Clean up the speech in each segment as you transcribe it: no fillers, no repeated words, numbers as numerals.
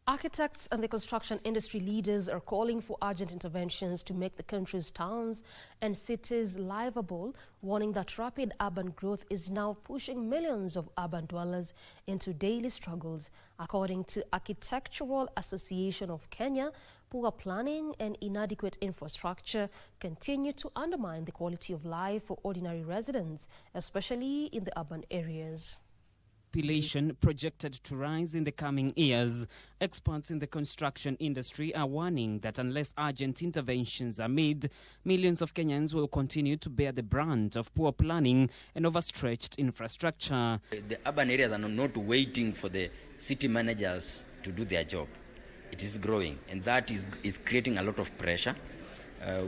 Architects and the construction industry leaders are calling for urgent interventions to make the country's towns and cities livable, warning that rapid urban growth is now pushing millions of urban dwellers into daily struggles. According to Architectural Association of Kenya, poor planning and inadequate infrastructure continue to undermine the quality of life for ordinary residents, especially in the urban areas. Population projected to rise in the coming years. Experts in the construction industry are warning that unless urgent interventions are made, millions of Kenyans will continue to bear the brunt of poor planning and overstretched infrastructure. The urban areas are not waiting for the city managers to do their job. It is growing, and that is creating a lot of pressure,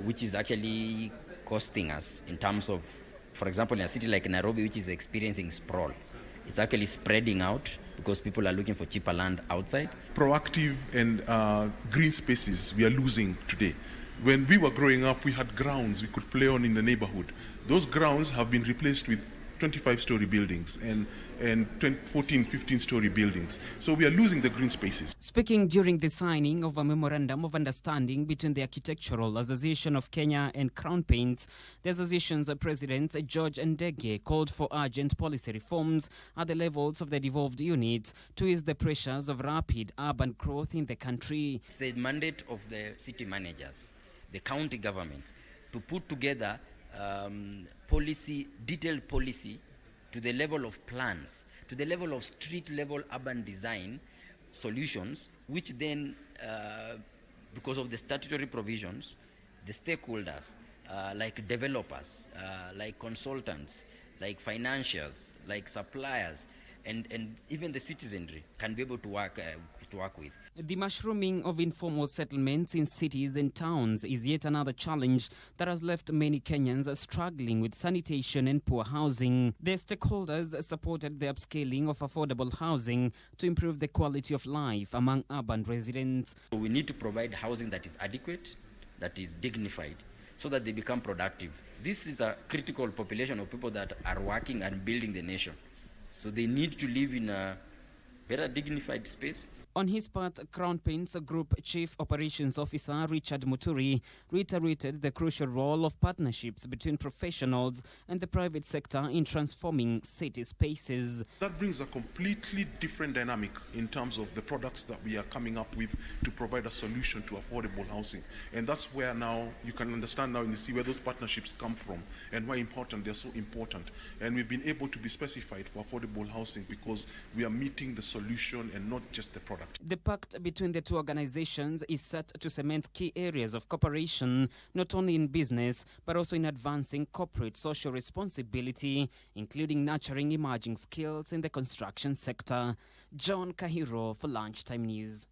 which is actually costing us in terms of, for example, in a city like Nairobi, which is experiencing sprawl. It's actually spreading out because people are looking for cheaper land outside. Proactive and green spaces we are losing today. When we were growing up, we had grounds we could play on in the neighborhood. Those grounds have been replaced with 25-story buildings and 14, 15-story buildings. So we are losing the green spaces. Speaking during the signing of a memorandum of understanding between the Architectural Association of Kenya and Crown Paints, the association's president, George Ndege, called for urgent policy reforms at the levels of the devolved units to ease the pressures of rapid urban growth in the country. It's the mandate of the city managers, the county government, to put together detailed policy to the level of plans, to the level of street-level urban design solutions, which then, because of the statutory provisions, the stakeholders, like developers, like consultants, like financiers, like suppliers, and even the citizenry can be able to work with. The mushrooming of informal settlements in cities and towns is yet another challenge that has left many Kenyans struggling with sanitation and poor housing. The stakeholders supported the upscaling of affordable housing to improve the quality of life among urban residents. We need to provide housing that is adequate, that is dignified, so that they become productive. This is a critical population of people that are working and building the nation. So they need to live in a better dignified space. On his part, Crown Paints Group Chief Operations Officer Richard Muturi reiterated the crucial role of partnerships between professionals and the private sector in transforming city spaces. That brings a completely different dynamic in terms of the products that we are coming up with to provide a solution to affordable housing. And that's where now you can understand now and see where those partnerships come from and why important they're so important. And we've been able to be specified for affordable housing because we are meeting the solution and not just the product. The pact between the two organizations is set to cement key areas of cooperation, not only in business, but also in advancing corporate social responsibility, including nurturing emerging skills in the construction sector. John Kahiro for Lunchtime News.